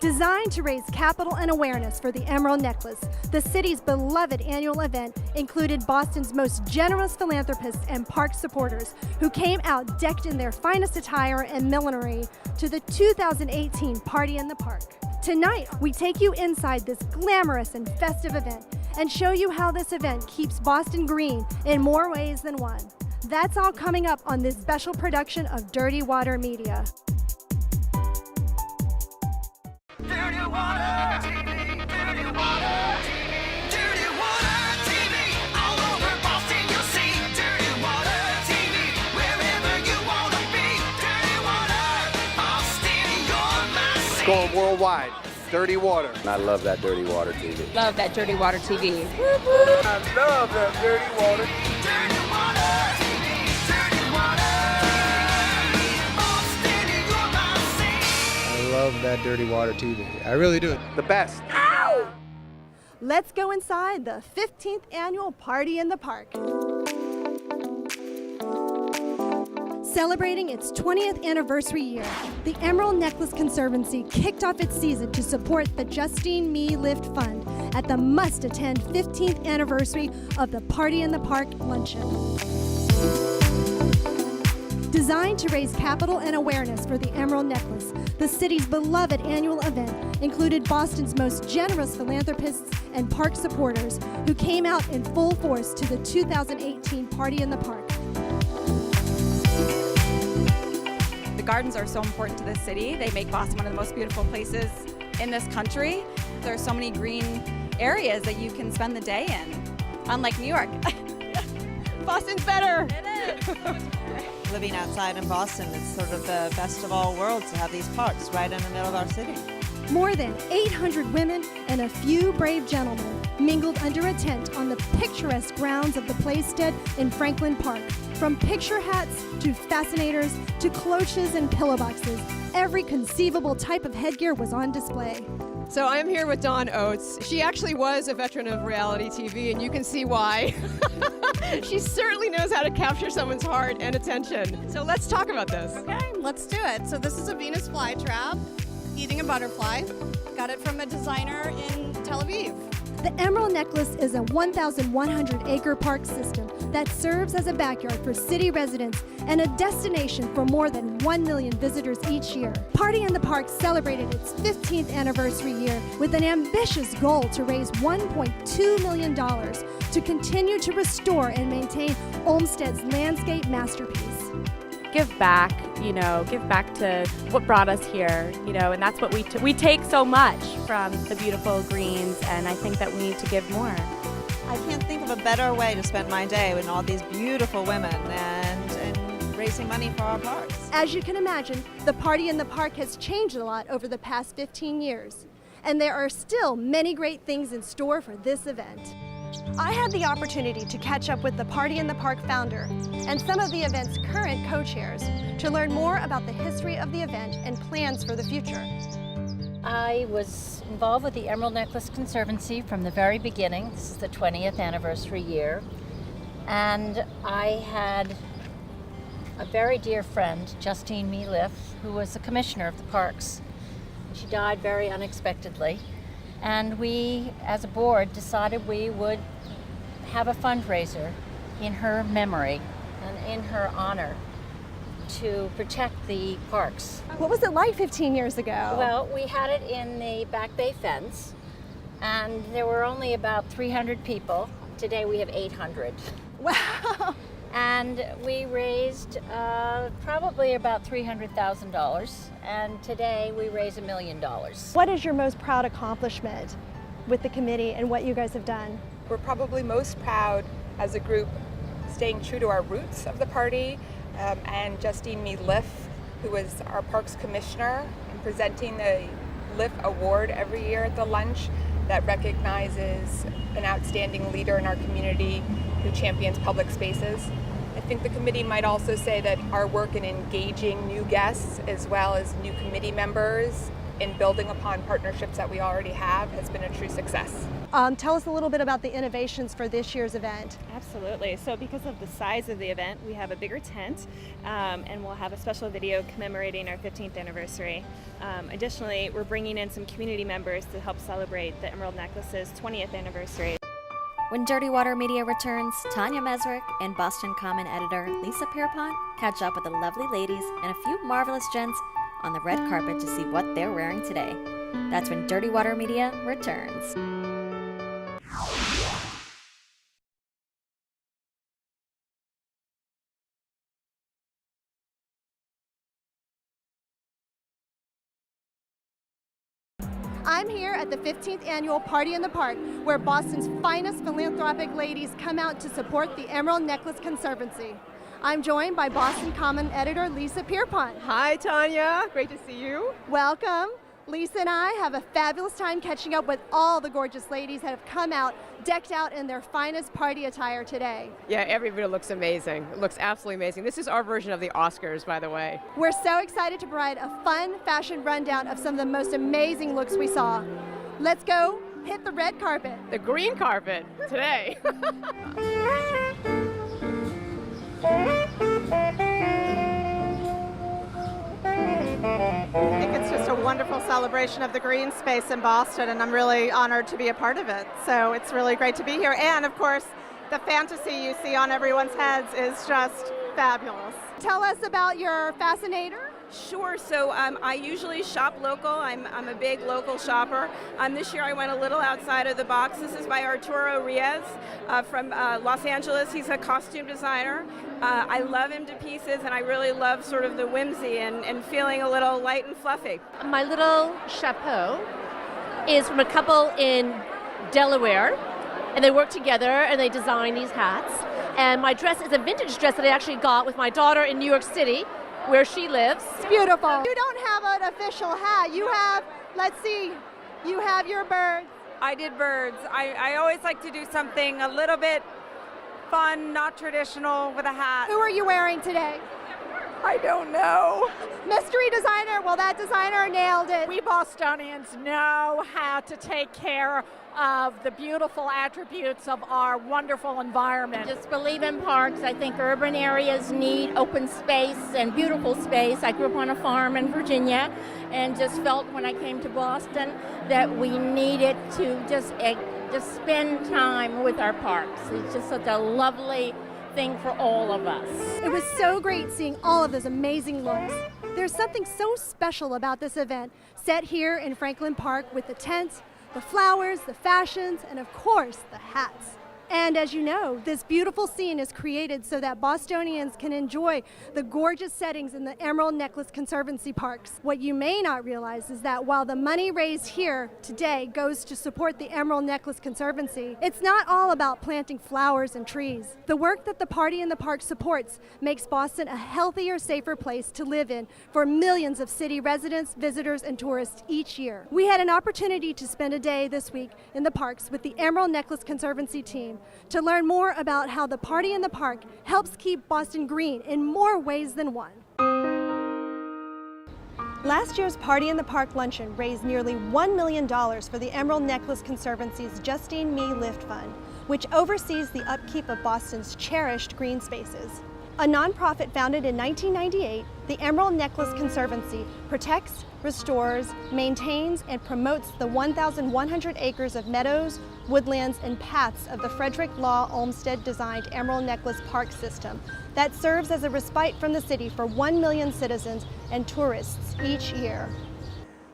Designed to raise capital and awareness for the Emerald Necklace, the city's beloved annual event included Boston's most generous philanthropists and park supporters who came out decked in their finest attire and millinery to the 2018 Party in the Park. Tonight, we take you inside this glamorous and festive event and show you how this event keeps Boston green in more ways than one. That's all coming up on this special production of Dirty Water Media. Dirty Water TV, Dirty Water TV, Dirty Water TV. All over Boston you'll see Dirty Water TV. Wherever you want to be, Dirty Water. Boston, you're my city. Going worldwide. Dirty Water. I love that Dirty Water TV. Love that Dirty Water TV. I love that Dirty Water. Dirty Water TV, Dirty Water. Boston, you're my city. I love that Dirty Water TV. I really do. The best. Let's go inside the 15th annual Party in the Park. Celebrating its 20th anniversary year, the Emerald Necklace Conservancy kicked off its season to support the Justine Me Lift Fund at the must-attend 15th anniversary of the Party in the Park luncheon. Designed to raise capital and awareness for the Emerald Necklace, the city's beloved annual event included Boston's most generous philanthropists and park supporters who came out in full force to the 2018 Party in the Park. The gardens are so important to this city. They make Boston one of the most beautiful places in this country. There are so many green areas that you can spend the day in, unlike New York. Boston's better. It is. Living outside in Boston, it's sort of the best of all worlds to have these parks right in the middle of our city. More than 800 women and a few brave gentlemen mingled under a tent on the picturesque grounds of the Playstead in Franklin Park. From picture hats to fascinators to cloches and pillowboxes, every conceivable type of headgear was on display. So I'm here with Dawn Oates. She actually was a veteran of reality TV, and you can see why. She certainly knows how to capture someone's heart and attention. So let's talk about this. Okay, let's do it. So this is a Venus flytrap, eating a butterfly. Got it from a designer in Tel Aviv. The Emerald Necklace is a 1,100-acre park system that serves as a backyard for city residents and a destination for more than 1 million visitors each year. Party in the Park celebrated its 15th anniversary year with an ambitious goal to raise $1.2 million to continue to restore and maintain Olmsted's landscape masterpiece. Give back, give back to what brought us here, and that's what we take so much from the beautiful greens, and I think that we need to give more. I can't think of a better way to spend my day with all these beautiful women and raising money for our parks. As you can imagine, the Party in the Park has changed a lot over the past 15 years, and there are still many great things in store for this event. I had the opportunity to catch up with the Party in the Park founder and some of the event's current co-chairs to learn more about the history of the event and plans for the future. I was involved with the Emerald Necklace Conservancy from the very beginning. This is the 20th anniversary year. And I had a very dear friend, Justine Me Lift, who was the commissioner of the parks. She died very unexpectedly. And we, as a board, decided we would have a fundraiser in her memory and in her honor to protect the parks. What was it like 15 years ago? Well, we had it in the Back Bay fence, and there were only about 300 people. Today we have 800. Wow! And we raised probably about $300,000, and today we raise $1 million. What is your most proud accomplishment with the committee and what you guys have done? We're probably most proud as a group staying true to our roots of the party, and Justine Me Lift, who was our parks commissioner, and presenting the Lift Award every year at the lunch that recognizes an outstanding leader in our community who champions public spaces. I think the committee might also say that our work in engaging new guests as well as new committee members in building upon partnerships that we already have has been a true success. Tell us a little bit about the innovations for this year's event. Absolutely. So because of the size of the event, we have a bigger tent, and we'll have a special video commemorating our 15th anniversary. Additionally, we're bringing in some community members to help celebrate the Emerald Necklace's 20th anniversary. When Dirty Water Media returns, Tanya Mesrick and Boston Common editor Lisa Pierpont catch up with the lovely ladies and a few marvelous gents on the red carpet to see what they're wearing today. That's when Dirty Water Media returns. I'm here at the 15th annual Party in the Park, where Boston's finest philanthropic ladies come out to support the Emerald Necklace Conservancy. I'm joined by Boston Common editor Lisa Pierpont. Hi, Tanya. Great to see you. Welcome. Lisa and I have a fabulous time catching up with all the gorgeous ladies that have come out, decked out in their finest party attire today. Yeah, everybody looks amazing. It looks absolutely amazing. This is our version of the Oscars, by the way. We're so excited to provide a fun fashion rundown of some of the most amazing looks we saw. Let's go hit the red carpet. The green carpet today. I think it's just a wonderful celebration of the green space in Boston, and I'm really honored to be a part of it. So it's really great to be here. And of course, the fantasy you see on everyone's heads is just fabulous. Tell us about your fascinator. Sure. So I usually shop local. I'm a big local shopper. This year I went a little outside of the box. This is by Arturo Riez from Los Angeles. He's a costume designer. I love him to pieces, and I really love sort of the whimsy and feeling a little light and fluffy. My little chapeau is from a couple in Delaware, and they work together and they design these hats. And my dress is a vintage dress that I actually got with my daughter in New York City, where she lives. It's beautiful. You don't have an official hat. You have, let's see, you have your birds. I did birds. I always like to do something a little bit fun, not traditional with a hat. Who are you wearing today? I don't know. Mystery designer. Well, that designer nailed it. We Bostonians know how to take care of the beautiful attributes of our wonderful environment. Just believe in parks. I think urban areas need open space and beautiful space. I grew up on a farm in Virginia and just felt when I came to Boston that we needed to just spend time with our parks. It's just such a lovely thing for all of us. It was so great seeing all of those amazing looks. There's something so special about this event, set here in Franklin Park with the tents, the flowers, the fashions, and of course, the hats. And as you know, this beautiful scene is created so that Bostonians can enjoy the gorgeous settings in the Emerald Necklace Conservancy parks. What you may not realize is that while the money raised here today goes to support the Emerald Necklace Conservancy, it's not all about planting flowers and trees. The work that the Party in the Park supports makes Boston a healthier, safer place to live in for millions of city residents, visitors, and tourists each year. We had an opportunity to spend a day this week in the parks with the Emerald Necklace Conservancy team to learn more about how the Party in the Park helps keep Boston green in more ways than one. Last year's Party in the Park luncheon raised nearly $1 million for the Emerald Necklace Conservancy's Justine Me Lift Fund, which oversees the upkeep of Boston's cherished green spaces. A nonprofit founded in 1998, the Emerald Necklace Conservancy protects, restores, maintains, and promotes the 1,100 acres of meadows, woodlands, and paths of the Frederick Law Olmsted-designed Emerald Necklace Park system that serves as a respite from the city for 1 million citizens and tourists each year.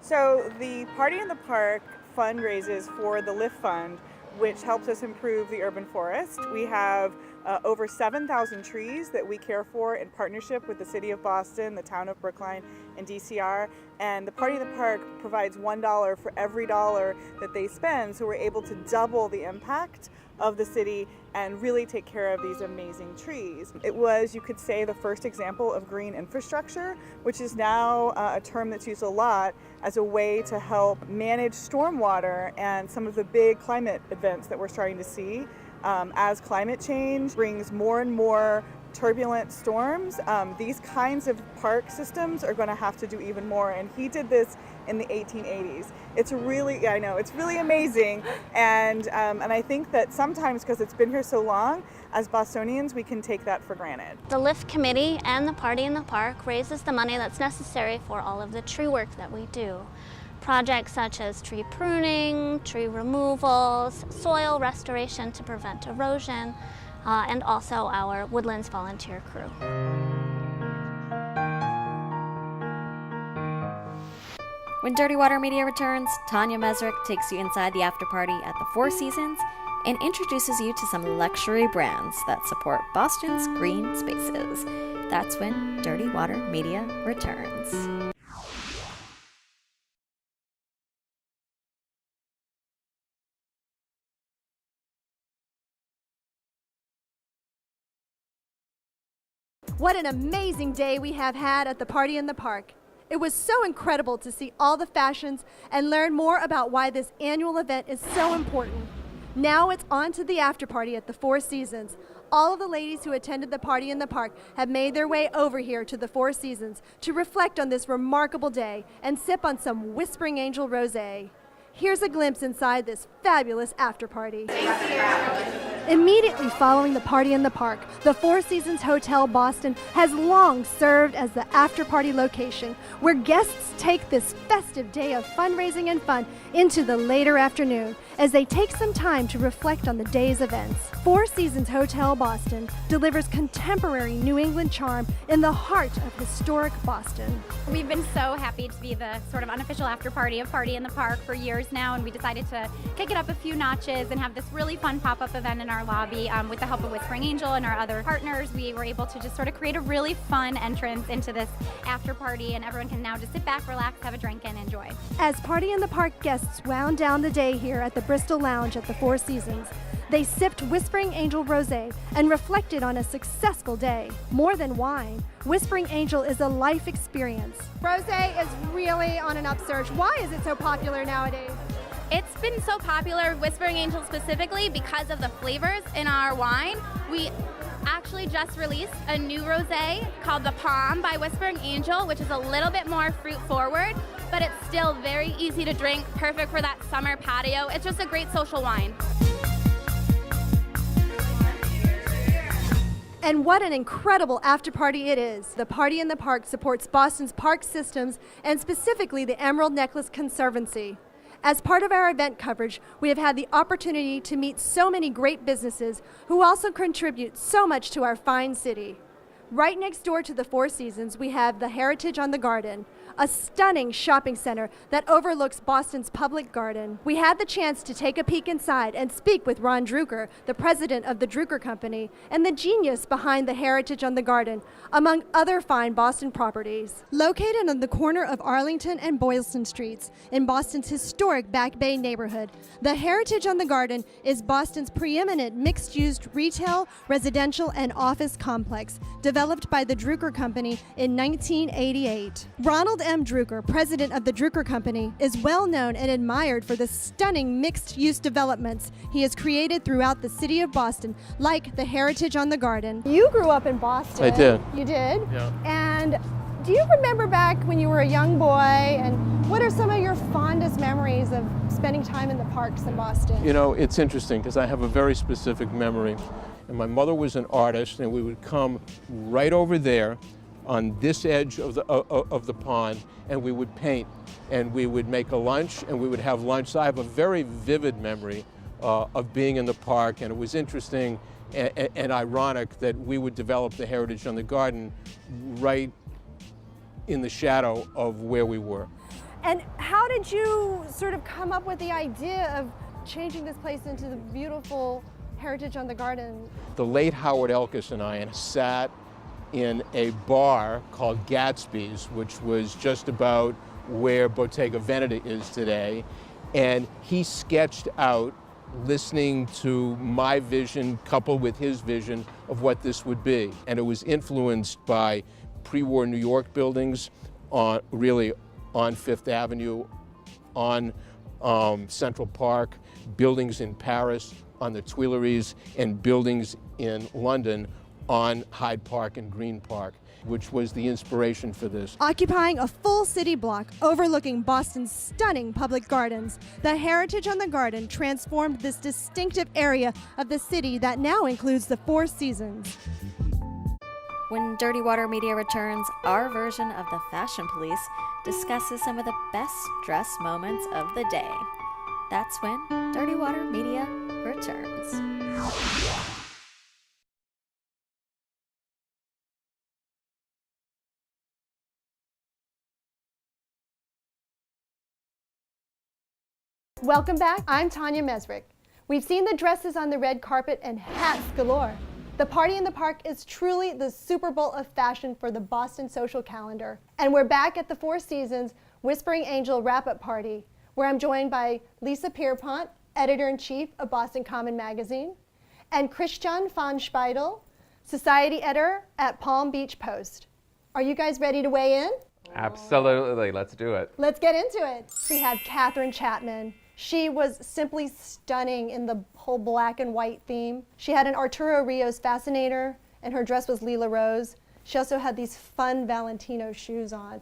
So the Party in the Park fundraises for the Lift Fund, which helps us improve the urban forest. We have over 7,000 trees that we care for in partnership with the City of Boston, the Town of Brookline, and DCR. And the Party in the Park provides $1 for every dollar that they spend, so we're able to double the impact of the city and really take care of these amazing trees. It was, you could say, the first example of green infrastructure, which is now a term that's used a lot as a way to help manage stormwater and some of the big climate events that we're starting to see. As climate change brings more and more turbulent storms, these kinds of park systems are going to have to do even more. And he did this in the 1880s. It's really, I know, it's really amazing. And I think that sometimes, because it's been here so long, as Bostonians, we can take that for granted. The Lift Committee and the Party in the Park raises the money that's necessary for all of the tree work that we do. Projects such as tree pruning, tree removals, soil restoration to prevent erosion, and also our Woodlands volunteer crew. When Dirty Water Media returns, Tanya Mesrick takes you inside the after party at the Four Seasons and introduces you to some luxury brands that support Boston's green spaces. That's when Dirty Water Media returns. What an amazing day we have had at the Party in the Park. It was so incredible to see all the fashions and learn more about why this annual event is so important. Now it's on to the after party at the Four Seasons. All of the ladies who attended the Party in the Park have made their way over here to the Four Seasons to reflect on this remarkable day and sip on some Whispering Angel Rosé. Here's a glimpse inside this fabulous after party. Immediately following the Party in the Park, the Four Seasons Hotel Boston has long served as the after party location where guests take this festive day of fundraising and fun into the later afternoon as they take some time to reflect on the day's events. Four Seasons Hotel Boston delivers contemporary New England charm in the heart of historic Boston. We've been so happy to be the sort of unofficial after party of Party in the Park for years now, and we decided to kick it up a few notches and have this really fun pop-up event in our lobby. With the help of Whispering Angel and our other partners, we were able to just sort of create a really fun entrance into this after party, and everyone can now just sit back, relax, have a drink, and enjoy. As Party in the Park guests wound down the day here at the Bristol Lounge at the Four Seasons, they sipped Whispering Angel Rosé and reflected on a successful day. More than wine, Whispering Angel is a life experience. Rosé is really on an upsurge. Why is it so popular nowadays? It's been so popular, Whispering Angel specifically, because of the flavors in our wine. We actually just released a new rosé called the Palm by Whispering Angel, which is a little bit more fruit forward, but it's still very easy to drink, perfect for that summer patio. It's just a great social wine. And what an incredible after party it is. The Party in the Park supports Boston's park systems and specifically the Emerald Necklace Conservancy. As part of our event coverage, we have had the opportunity to meet so many great businesses who also contribute so much to our fine city. Right next door to the Four Seasons, we have the Heritage on the Garden, a stunning shopping center that overlooks Boston's public garden. We had the chance to take a peek inside and speak with Ron Drucker, the president of the Drucker Company, and the genius behind the Heritage on the Garden, among other fine Boston properties. Located on the corner of Arlington and Boylston Streets in Boston's historic Back Bay neighborhood, the Heritage on the Garden is Boston's preeminent mixed-use retail, residential, and office complex, developed by the Drucker Company in 1988. Ronald M. Drucker, president of the Drucker Company, is well known and admired for the stunning mixed-use developments he has created throughout the city of Boston, like the Heritage on the Garden. You grew up in Boston. I did. You did? Yeah. And do you remember back when you were a young boy, and what are some of your fondest memories of spending time in the parks in Boston? You know, it's interesting because I have a very specific memory. And my mother was an artist, and we would come right over there on this edge of the pond, and we would paint, and we would make a lunch, and we would have lunch. So I have a very vivid memory of being in the park, and it was interesting and ironic that we would develop the Heritage on the Garden right in the shadow of where we were. And how did you sort of come up with the idea of changing this place into the beautiful Heritage on the Garden? The late Howard Elkis and I sat in a bar called Gatsby's, which was just about where Bottega Veneta is today, and he sketched out, listening to my vision coupled with his vision of what this would be. And it was influenced by pre-war New York buildings really on Fifth Avenue, on Central Park, buildings in Paris, on the Tuileries, and buildings in London, on Hyde Park and Green Park, which was the inspiration for this. Occupying a full city block overlooking Boston's stunning public gardens, the heritage on the garden transformed this distinctive area of the city that now includes the Four Seasons. When Dirty Water Media returns, our version of the Fashion Police discusses some of the best dress moments of the day. That's when Dirty Water Media returns. Welcome back. I'm Tanya Mesrick. We've seen the dresses on the red carpet and hats galore. The Party in the Park is truly the Super Bowl of fashion for the Boston social calendar. And we're back at the Four Seasons Whispering Angel wrap-up party, where I'm joined by Lisa Pierpont, editor-in-chief of Boston Common Magazine, and Christian von Speidel, society editor at Palm Beach Post. Are you guys ready to weigh in? Absolutely, let's do it. Let's get into it. We have Kathryn Chapman. She was simply stunning in the whole black and white theme. She had an Arturo Rios fascinator, and her dress was Lila Rose. She also had these fun Valentino shoes on.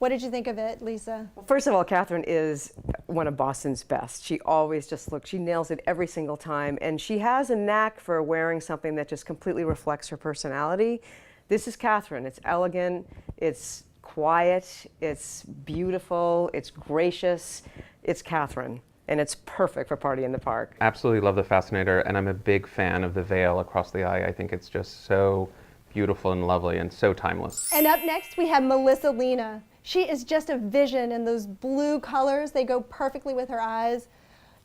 What did you think of it, Lisa? Well, first of all, Kathryn is one of Boston's best. She always just looks, she nails it every single time, and she has a knack for wearing something that just completely reflects her personality. This is Kathryn. It's elegant, it's quiet, it's beautiful, it's gracious. It's Kathryn. And it's perfect for Party in the Park. Absolutely love the Fascinator, and I'm a big fan of the veil across the eye. I think it's just so beautiful and lovely and so timeless. And up next we have Melissa Lena. She is just a vision in those blue colors. They go perfectly with her eyes.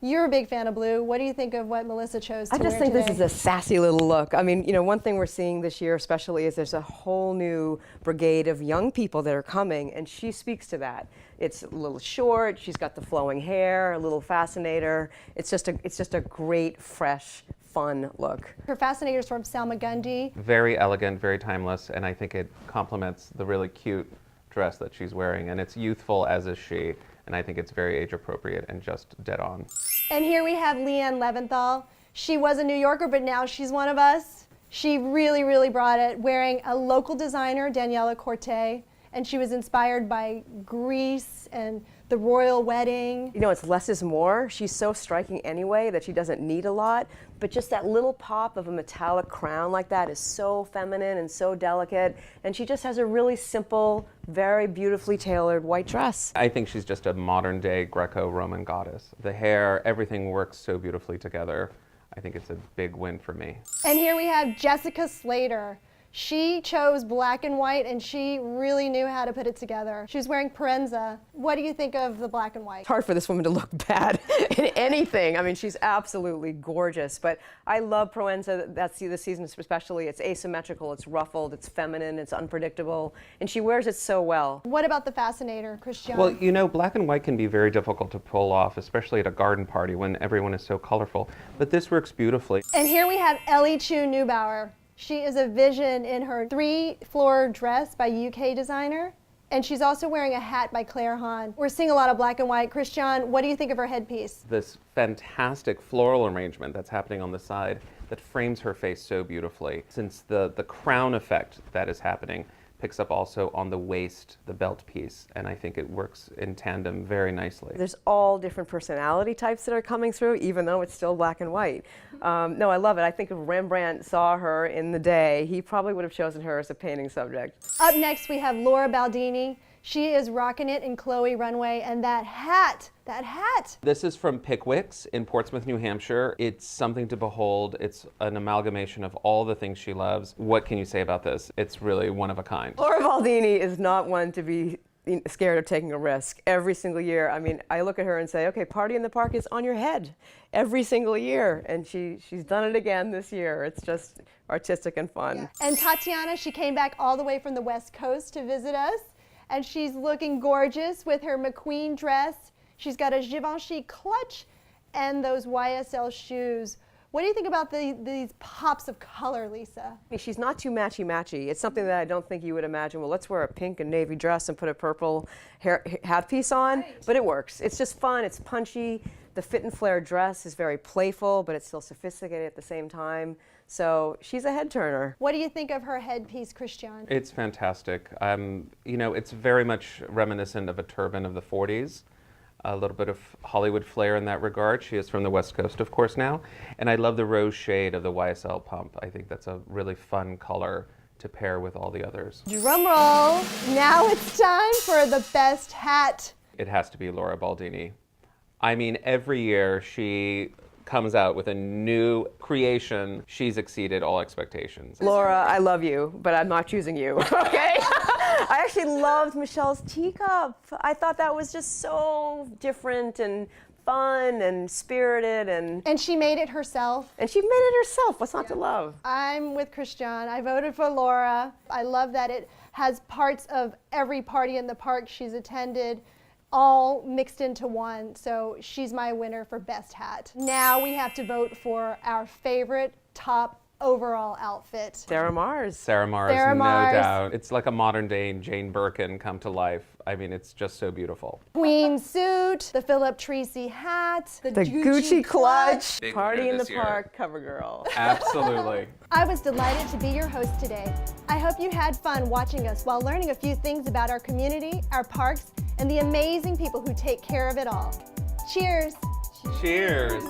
You're a big fan of blue. What do you think of what Melissa chose to wear I just think today? this is a sassy little look. I mean, you know, one thing we're seeing this year especially is there's a whole new brigade of young people that are coming, and she speaks to that. It's a little short, she's got the flowing hair, a little fascinator. It's just a great, fresh, fun look. Her fascinator's from Salma Gundy. Very elegant, very timeless, and I think it complements the really cute dress that she's wearing, and it's youthful, as is she, and I think it's very age appropriate and just dead on. And here we have Leanne Leventhal. She was a New Yorker, but now she's one of us. She really, really brought it, wearing a local designer, Daniela Corte, and she was inspired by Greece and the royal wedding. You know, it's less is more. She's so striking anyway that she doesn't need a lot, but just that little pop of a metallic crown like that is so feminine and so delicate, and she just has a really simple, very beautifully tailored white dress. I think she's just a modern-day Greco-Roman goddess. The hair, everything works so beautifully together. I think it's a big win for me. And here we have Jessica Slater. She chose black and white, and she really knew how to put it together. She was wearing Parenza. What do you think of the black and white? It's hard for this woman to look bad in anything. I mean, she's absolutely gorgeous, but I love Proenza. That's this season especially. It's asymmetrical, it's ruffled, it's feminine, it's unpredictable, and she wears it so well. What about the Fascinator, Christian? Well, you know, black and white can be very difficult to pull off, especially at a garden party when everyone is so colorful, but this works beautifully. And here we have Ellie Chu Neubauer. She is a vision in her 3-floor dress by UK designer, and she's also wearing a hat by Claire Hahn. We're seeing a lot of black and white. Christian, what do you think of her headpiece? This fantastic floral arrangement that's happening on the side that frames her face so beautifully. Since the crown effect that is happening picks up also on the waist, the belt piece, and I think it works in tandem very nicely. There's all different personality types that are coming through, even though it's still black and white. No, I love it. I think if Rembrandt saw her in the day, he probably would have chosen her as a painting subject. Up next, we have Laura Baldini. She is rocking it in Chloe Runway, and that hat. This is from Pickwick's in Portsmouth, New Hampshire. It's something to behold. It's an amalgamation of all the things she loves. What can you say about this? It's really one of a kind. Laura Baldini is not one to be scared of taking a risk. Every single year, I mean, I look at her and say, okay, Party in the Park is on your head every single year, and she's done it again this year. It's just artistic and fun. Yeah. And Tatiana, she came back all the way from the West Coast to visit us, and she's looking gorgeous with her McQueen dress. She's got a Givenchy clutch and those YSL shoes. What do you think about these pops of color, Lisa? She's not too matchy-matchy. It's something that I don't think you would imagine, well, let's wear a pink and navy dress and put a purple hat piece on, but it works. It's just fun, it's punchy. The fit and flare dress is very playful, but it's still sophisticated at the same time. So she's a head turner. What do you think of her headpiece, Christian? It's fantastic. You know, it's very much reminiscent of a turban of the 40s. A little bit of Hollywood flair in that regard. She is from the West Coast, of course, now. And I love the rose shade of the YSL pump. I think that's a really fun color to pair with all the others. Drum roll. Now it's time for the best hat. It has to be Laura Baldini. I mean, every year she comes out with a new creation. She's exceeded all expectations. Laura, I love you, but I'm not choosing you, okay? I actually loved Michelle's teacup. I thought that was just so different and fun and spirited. And she made it herself. And she made it herself. What's not to love? I'm with Christian. I voted for Laura. I love that it has parts of every party in the park she's attended, all mixed into one. So she's my winner for best hat. Now we have to vote for our favorite top overall outfit. Sarah Mars. Sarah Mars, no doubt. It's like a modern day Jane Birkin come to life. I mean, it's just so beautiful. Queen suit, the Philip Treacy hat, the Gucci clutch. Big Party winner in the this year. park, cover girl. Absolutely. I was delighted to be your host today. I hope you had fun watching us while learning a few things about our community, our parks, and the amazing people who take care of it all. Cheers. Cheers.